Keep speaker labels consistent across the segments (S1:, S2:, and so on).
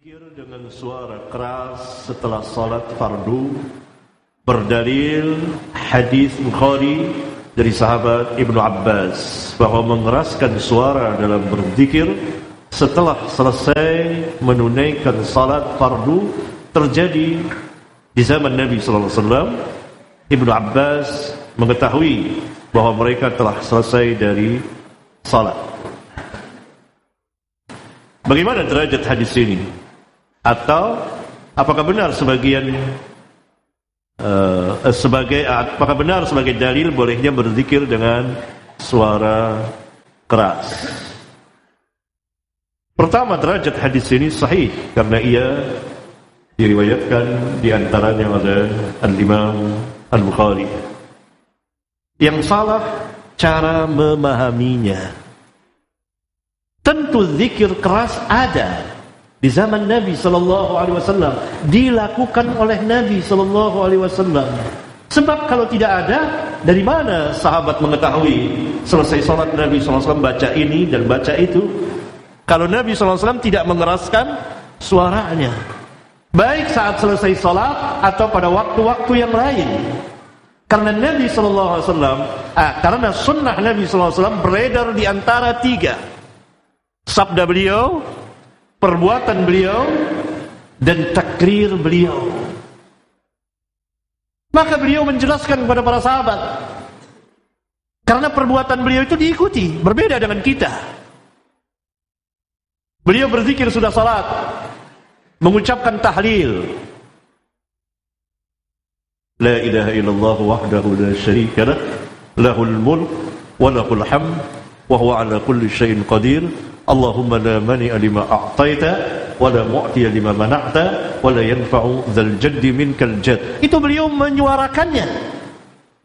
S1: Zikir dengan suara keras setelah salat fardu berdalil hadis Bukhari dari sahabat Ibnu Abbas bahwa mengeraskan suara dalam berzikir setelah selesai menunaikan salat fardu terjadi di zaman Nabi sallallahu alaihi wasallam. Ibnu Abbas mengetahui bahwa mereka telah selesai dari salat. Bagaimana derajat hadis ini? Atau apakah benar apakah benar sebagai dalil bolehnya berzikir dengan suara keras? Pertama, derajat hadis ini sahih karena ia diriwayatkan di antaranya oleh Al-Imam Al-Bukhari. Yang salah cara memahaminya. Tentu zikir keras ada di zaman Nabi sallallahu alaihi wasallam, dilakukan oleh Nabi sallallahu alaihi wasallam. Sebab kalau tidak ada, dari mana sahabat mengetahui selesai salat Nabi sallallahu alaihi wasallam baca ini dan baca itu? Kalau Nabi sallallahu alaihi wasallam tidak mengeraskan suaranya, baik saat selesai salat atau pada waktu-waktu yang lain. Karena Nabi sallallahu alaihi wasallam, karena sunnah Nabi sallallahu alaihi wasallam beredar di antara tiga: sabda beliau, perbuatan beliau, dan takrir beliau. Maka beliau menjelaskan kepada para sahabat, karena perbuatan beliau itu diikuti, berbeda dengan kita. Beliau berzikir sudah salat, mengucapkan tahlil, la ilaha illallah wahdahu la syarika lah, lahul mulk wa lahul hamd wa huwa ala kulli syai'in qadir. Allahumma la mani'a lima a'taita wa la mu'tiya lima mana'ta wa la yanfa'u dzal jaddi minkal jadd. Itu beliau menyuarakannya,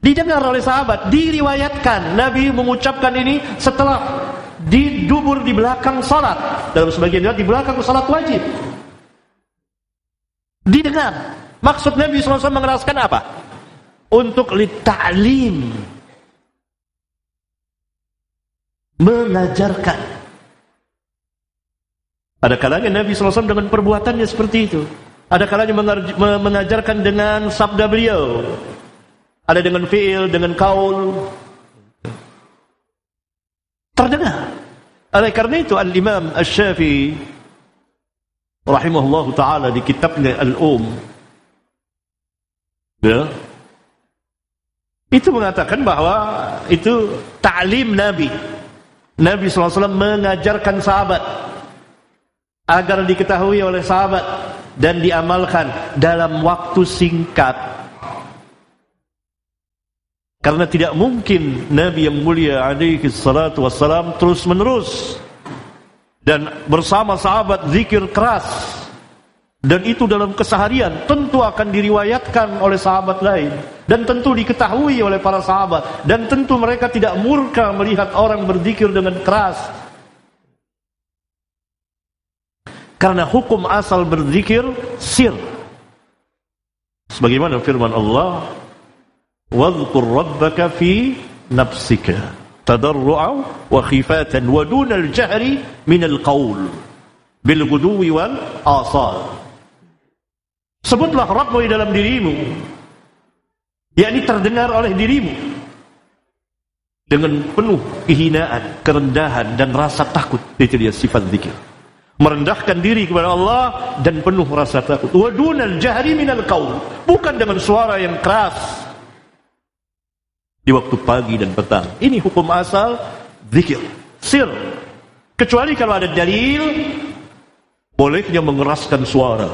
S1: didengar oleh sahabat, diriwayatkan Nabi mengucapkan ini setelah didubur di belakang salat, dalam sebagian riwayat di belakang salat wajib. Didengar. Maksud Nabi SAW mengeraskan apa? Untuk lita'lim, mengajarkan. Ada kalanya Nabi SAW dengan perbuatannya seperti itu. Ada kalanya mengajarkan dengan sabda beliau. Ada dengan fi'il, dengan qaul. Terdengar. Oleh karena itu Al-Imam Asy-Syafi'i rahimahullahu ta'ala di kitabnya ya, itu mengatakan bahwa itu ta'lim Nabi. Nabi SAW mengajarkan sahabat agar diketahui oleh sahabat dan diamalkan dalam waktu singkat. Karena tidak mungkin Nabi yang mulia alaihi salatu wassalam terus menerus dan bersama sahabat zikir keras, dan itu dalam keseharian tentu akan diriwayatkan oleh sahabat lain, dan tentu diketahui oleh para sahabat, dan tentu mereka tidak murka melihat orang berzikir dengan keras. Karena hukum asal berzikir sir. Sebagaimana firman Allah, "Wadhkur rabbaka fi nafsika tadarru'an wa khifatan wa dunal jahri minal qaul bil ghuduwi wal asal." Sebutlah Rabbmu di dalam dirimu, yakni terdengar oleh dirimu, dengan penuh kehinaan, kerendahan dan rasa takut. Itu dia sifat zikir. Merendahkan diri kepada Allah dan penuh rasa takut. Wa dunal jahri minal qaul, bukan dengan suara yang keras di waktu pagi dan petang. Ini hukum asal zikir, sir. Kecuali kalau ada dalil bolehnya mengeraskan suara.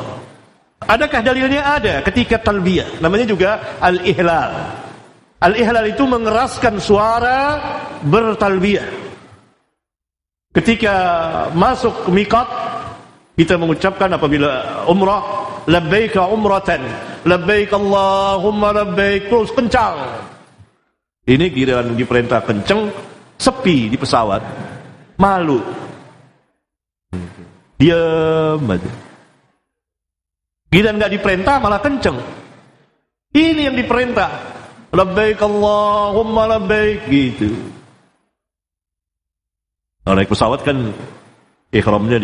S1: Adakah dalilnya? Ada, ketika talbiyah. Namanya juga al-ihlal. Al-ihlal itu mengeraskan suara bertalbiyah. Ketika masuk miqat, kita mengucapkan apabila umrah, labbaika umratan, labbaik Allahumma labbaik, terus kencang. Ini giliran diperintah kencang, sepi di pesawat, malu, diam aja. Giliran nggak diperintah malah kencang. Ini yang diperintah, labbaik Allahumma labbaik, gitu. Naik pesawat kan ihramnya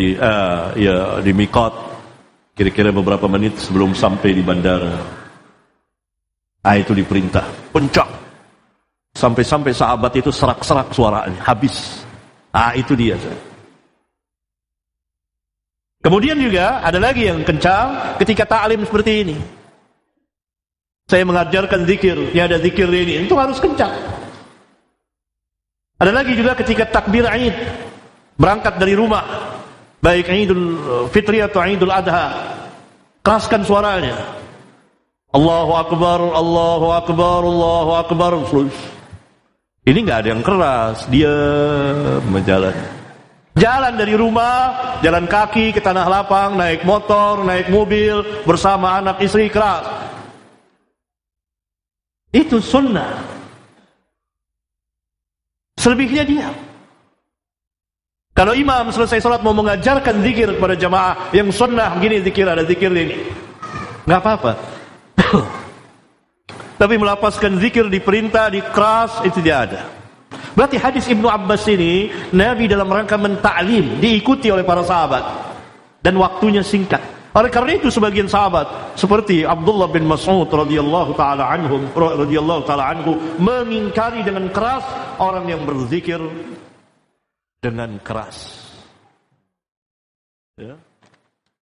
S1: di miqat, Kira-kira beberapa menit sebelum sampai di bandara, itu diperintah kencang. Sampai-sampai sahabat itu serak-serak suaranya, habis. Itu dia. Kemudian juga ada lagi yang kencang ketika ta'lim seperti ini. Saya mengajarkan zikir, ada zikir ini, itu harus kencang. Ada lagi juga ketika takbir Aid, berangkat dari rumah, baik Idul Fitri atau Idul Adha, keraskan suaranya. Allahu Akbar, Allahu Akbar, Allahu Akbar. Ini nggak ada yang keras, dia berjalan. Jalan dari rumah, jalan kaki ke tanah lapang, naik motor, naik mobil, bersama anak istri keras. Itu sunnah. Selebihnya dia. Kalau imam selesai sholat mau mengajarkan zikir kepada jamaah yang sunnah, begini zikir, ada zikir ini, nggak apa-apa. Tapi melapaskan zikir diperintah, dikeras, itu tidak ada. Berarti hadis Ibnu Abbas ini, Nabi dalam rangka mentaklim, diikuti oleh para sahabat, dan waktunya singkat. Oleh karena itu sebagian sahabat seperti Abdullah bin Mas'ud radhiyallahu taala anhu mengingkari dengan keras orang yang berzikir dengan keras. Ya.